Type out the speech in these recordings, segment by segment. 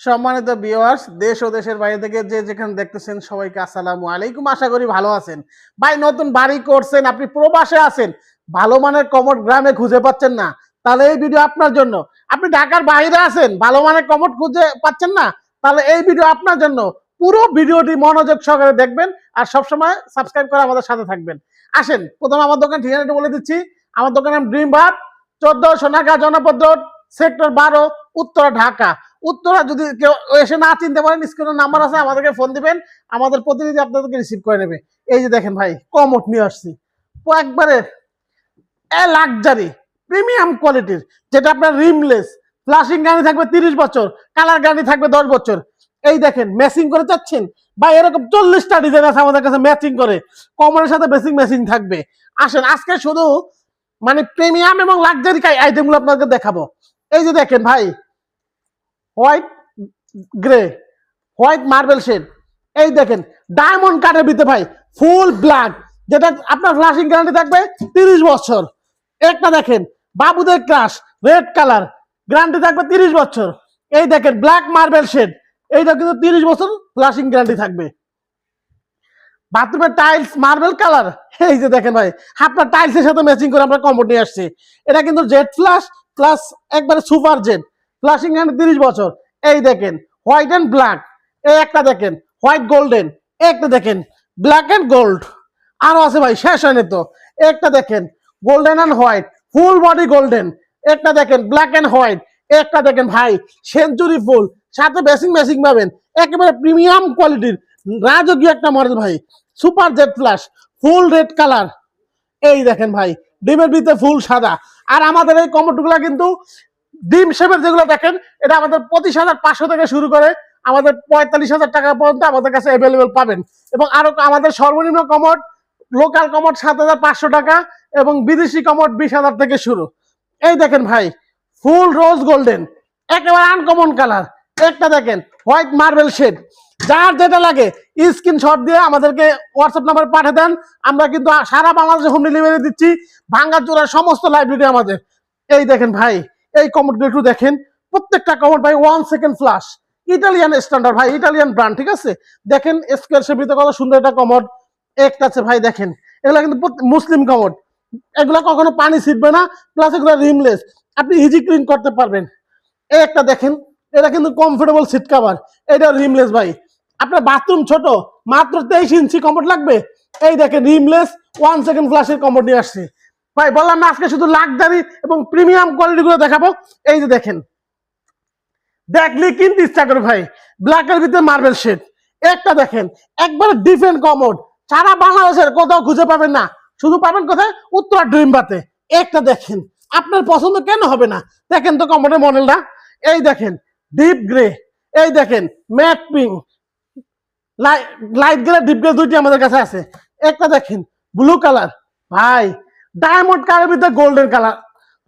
সম্মানিত ভিউয়ার্স, দেশ ও দেশের বাইরে থেকে যে যেখানে দেখতেছেন সবাইকে আসসালামু আলাইকুম। আশা করি ভালো আছেন। ভাই নতুন বাড়ি করছেন, আপনি প্রবাসে আছেন, ভালো মানের কমোড গ্রামে খুঁজে পাচ্ছেন না, তাহলে এই ভিডিও আপনার জন্য। আপনি ঢাকার বাইরে আছেন, ভালো মানের কমোড খুঁজে পাচ্ছেন না, তাহলে এই ভিডিও আপনার জন্য। পুরো ভিডিওটি মনোযোগ সহকারে দেখবেন আর সবসময় সাবস্ক্রাইব করে আমাদের সাথে থাকবেন। আসেন, প্রথমে আমার দোকান ঠিকানাটা বলে দিচ্ছি। আমার দোকানের নাম ড্রিম ভাব, 14 সোনাগা জনপদ রোড, সেক্টর 12, উত্তরা, ঢাকা। উত্তরা যদি কেউ এসে না চিনতে পারেন, স্ক্রিনের নাম্বার আছে, আমাদেরকে ফোন দিবেন, আমাদের প্রতিনিধি আপনাদেরকে রিসিভ করে নেবে। এই যে দেখেন ভাই, কমোড নিয়ে আসছি একবারে লাক্সারি প্রিমিয়াম কোয়ালিটির, যেটা আপনার রিমলেস, ফ্লাশিং গ্যারান্টি থাকবে 30 বছর, কালার গ্যারান্টি থাকবে 10 বছর। এই দেখেন, ম্যাচিং করে চাচ্ছেন বা এরকম 40টা ডিজাইন আছে আমাদের কাছে ম্যাচিং করে, কমোডের সাথে বেসিক ম্যাচিং থাকবে। আসেন, আজকে শুধু মানে প্রিমিয়াম এবং লাক্সারি আইটেমগুলো আপনাদের দেখাবো। এই যে দেখেন ভাই, white grey, white marble shade. এই দেখেন ডায়মন্ড কাটের ভিতরে ভাই ফুল ব্ল্যাক, যেটা আপনার ফ্লাশিং গ্যারান্টি থাকবে 30 বছর। একটা দেখেন বাবুদের ক্রাশ রেড কালার, গ্যারান্টি থাকবে 30 বছর। এই দেখেন ব্ল্যাক মার্বেল শেড, এইটা কিন্তু 30 বছর ফ্লাশিং গ্যারান্টি থাকবে। বাথরুমের টাইলস মার্বেল কালার, এই যে দেখেন ভাই, আপনার টাইলসের সাথে ম্যাচিং করে আমরা কমোড নিয়ে আসছি। এটা কিন্তু জেড ফ্লাশ প্লাস একবারে সুপার জেড, ফ্লাশিং গ্যারান্টি 30 বছর। এই দেখেন হোয়াইট এন্ড ব্ল্যাক, এই একটা দেখেন হোয়াইট গোল্ডেন, একটা দেখেন ব্ল্যাক এন্ড গোল্ড, আরো আছে ভাই, শেষ হয়নি তো। একটা দেখেন golden and white, full body golden, একটা দেখেন ব্ল্যাক এন্ড হোয়াইট, একটা দেখেন ভাই সেঞ্চুরি ফুল, সাথে বেসিং মেসিং পাবেন, একেবারে প্রিমিয়াম কোয়ালিটির রাজকীয় একটা মডেল ভাই, সুপার জেড ফ্ল্যাশ, ফুল রেড কালার। এই দেখেন ভাই, ডিমের ভিতরে ফুল সাদা। আর আমাদের এই কমোডগুলো কিন্তু ডিম শেপের যেগুলো দেখেন, এটা আমাদের 25,500 থেকে শুরু করে আমাদের 45,000 টাকা পর্যন্ত আমাদের কাছে অ্যাভেলেবেল পাবেন। এবং আরো আমাদের সর্বনিম্ন কমোড, লোকাল কমোড 7,500 টাকা এবং বিদেশি কমোড 20,000 থেকে শুরু। এই দেখেন ভাই, ফুল রোজ গোল্ডেন, একেবারে আনকমন কালার। একটা দেখেন হোয়াইট মার্বেল শেড, যার যেটা লাগে স্ক্রিনশট দিয়ে আমাদেরকে হোয়াটসঅ্যাপ নাম্বার পাঠিয়ে দেন। আমরা কিন্তু সারা বাংলাদেশে হোম ডেলিভারি দিচ্ছি, ভাঙ্গাচোরা সমস্ত লাইব্রেরি আমাদের। এই দেখেন ভাই, এই কমোডগুলো একটু দেখেন, প্রত্যেকটা কমোড ভাই 1 সেকেন্ড ফ্লাশ, ইটালিয়ান স্ট্যান্ডার্ড ভাই, ইটালিয়ান ব্র্যান্ড, ঠিক আছে। দেখেন স্কোয়ার শেপের ভিতরে কত সুন্দর একটা কমোড। একটা আছে ভাই, দেখেন এগুলা কিন্তু মুসলিম কমোড, এগুলা কখনো পানি ছিটবে না, প্লাস এগুলো রিমলেস, আপনি ইজি ক্লিন করতে পারবেন। এই একটা দেখেন, এটা কিন্তু কমফোর্টেবল সিট কভার, এটা রিমলেস ভাই। আপনার বাথরুম ছোট, মাত্র 23 ইঞ্চি কমোড লাগবে, এই দেখেন রিমলেস 1 সেকেন্ড ফ্লাশের কমোড নিয়ে আসছে ভাই। বললাম না আজকে শুধু লাক্সারি এবং প্রিমিয়াম কোয়ালিটি গুলো দেখাবো। এই যে দেখেন, দেখলি কিনতে ইচ্ছা করে ভাই, ব্ল্যাক এর ভিতরে মার্বেল শেড। একটা দেখেন একবারে ডিফারেন্ট কমোড, সারা বাংলাদেশের কোথাও খুঁজে পাবেন না, শুধু পাবেন কোথায়, উত্তরা ড্রিম বাতে। একটা দেখেন, আপনার পছন্দ কেন হবে না, দেখেন তো কমোডের মডেলটা। এই দেখেন ডিপ গ্রে, এই দেখেন matte pink, light grey, deep grey দুইটি আমাদের কাছে আছে। একটা দেখেন ব্লু কালার ভাই, ডায়মন্ড কালার ভিতরে golden colour,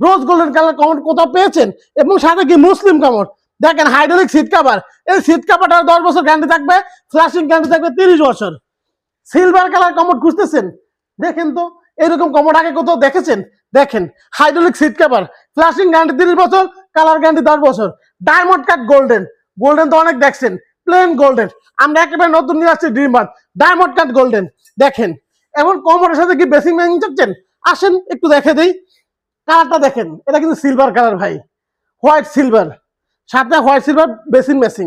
rose golden colour commode কোথাও পেয়েছেন? এবং সাথে কি মুসলিম কমোড, দেখেন হাইড্রোলিক সিট কভার, এই সিট কভারটা 10 বছর গ্যারান্টি থাকবে, ফ্লাশিং গ্যারান্টি থাকবে 30 বছর। সিলভার কালার কমোড খুঁজতেছেন? দেখেন তো এরকম কমোড আগে কোথাও দেখেছেন? দেখেন hydraulic seat cover, flushing guarantee 30 বছর, কালার গ্যারান্টি 10 বছর। ডায়মন্ড কাট গোল্ডেন, গোল্ডেন তো অনেক দেখছেন, প্লেন গোল্ডেন, আমরা একেবারে নতুন নিয়ে আসছি dream bird, diamond cut golden. দেখেন এমন কমোডের সাথে কি বেসিং ম্যাচিং চাচ্ছেন? আসেন একটু দেখে দেই। কালারটা দেখেন, এটা কিন্তু সিলভার কালার ভাই, হোয়াইট সিলভার, সাথে হোয়াইট সিলভার বেসিং ম্যাচিং।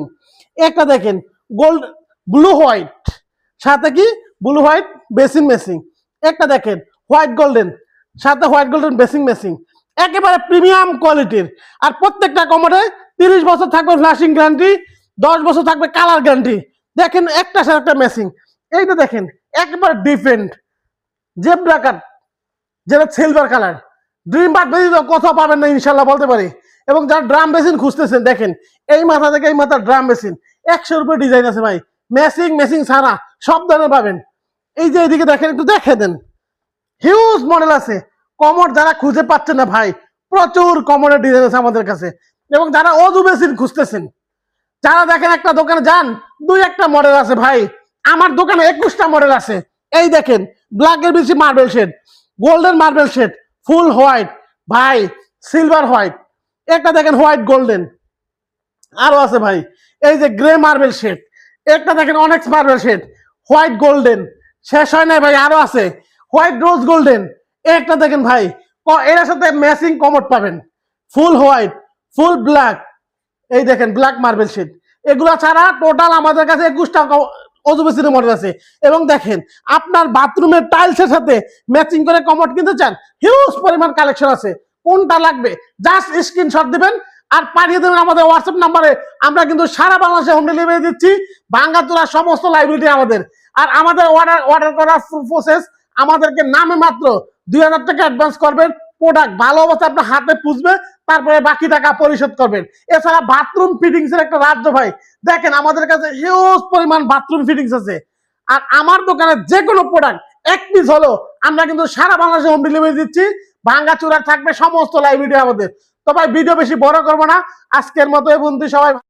একটা দেখেন গোল্ড ব্লু হোয়াইট, সাথে কি ব্লু হোয়াইট বেসিং ম্যাচিং। একটা দেখেন হোয়াইট গোল্ডেন, সাথে হোয়াইট গোল্ডেন বেসিং ম্যাচিং, একেবারে প্রিমিয়াম কোয়ালিটির। আর প্রত্যেকটা কমোডে 30 বছর থাকবে ফ্লাশিং গ্যারান্টি, 10 বছর থাকবে কালার গ্যারান্টি। দেখেন একটা সাথে একটা ম্যাচিং। এইটা দেখেন একেবারে ডিফারেন্ট জেব্রা কাট, যেটা সিলভার কালার, ড্রিম বার্ড ব্যতীত কোথাও পাবেন না ইনশাল্লাহ বলতে পারি। এবং যারা ড্রাম বেসিন খুঁজতেছেন, দেখেন এই মাথা থেকে এই মাথা ড্রাম বেসিন 100 রুপির ডিজাইন আছে ভাই, ম্যাচিং মেসিং ছাড়া সব ধরনের পাবেন। এই যে এইদিকে দেখেন, একটু দেখে দেন, হিউজ মডেল আছে। কমোড যারা খুঁজে পাচ্ছেন না ভাই, প্রচুর কমোডের ডিজাইন আছে আমাদের কাছে। এবং যারা অজু বেসিন খুঁজতেছেন, যারা দেখেন একটা দোকানে যান, 2-1টা মডেল আছে ভাই, আমার দোকানে 21টা মডেল আছে। এই দেখেন ব্ল্যাক এর বেশি marble shade, golden marble shade, full white ভাই, সিলভার হোয়াইট। একটা দেখেন হোয়াইট গোল্ডেন, আরো আছে ভাই, এই যে গ্রে মার্বেল শেড, একটা দেখেন অনেক্স মার্বেল শেড, হোয়াইট গোল্ডেন, শেষ হয় নাই ভাই, আরো আছে হোয়াইট রোজ গোল্ডেন, একটা দেখেন ভাই, এর সাথে ম্যাচিং কমোড পাবেন, ফুল হোয়াইট, ফুল ব্ল্যাক, এই দেখেন ব্ল্যাক মার্বেল শেড। এগুলো ছাড়া টোটাল আমাদের কাছে 21টা অজু বেসিনের মডেল আছে। এবং দেখেন আপনার বাথরুমের টাইলসের সাথে ম্যাচিং করে কমোড কিনতে চান, হিউজ পরিমাণ কালেকশন আছে। কোনটা লাগবে জাস্ট স্ক্রিনশট দিবেন আর পাঠিয়ে দেবেন আমাদের হোয়াটসঅ্যাপ নাম্বারে। আমরা কিন্তু সারা বাংলাদেশে হোম ডেলিভারি দিচ্ছি, ভাঙ্গাচোরা সমস্ত লাইব্রেরি আমাদের। আর আমাদের অর্ডার করার প্রসেস, আমাদেরকে নামে মাত্র 2000 টাকা অ্যাডভান্স করবেন, প্রোডাক্ট ভালো অবস্থা আপনার হাতে পুষবে, তারপরে বাকি টাকা পরিশোধ করবেন। এছাড়া বাথরুম ফিটিংস এর একটা রাজ্য ভাই, দেখেন আমাদের কাছে হিউজ পরিমাণ বাথরুম ফিটিংস আছে। আর আমার দোকানে যে কোনো প্রোডাক্ট এক পিস হলো আমরা কিন্তু সারা বাংলাদেশে হোম ডেলিভারি দিচ্ছি, ভাঙ্গাচোরা থাকবে সমস্ত লাইব্রেরি আমাদের। তো ভাই ভিডিও বেশি বড় করবো না, আজকের মতো এই বন্ধু সবাই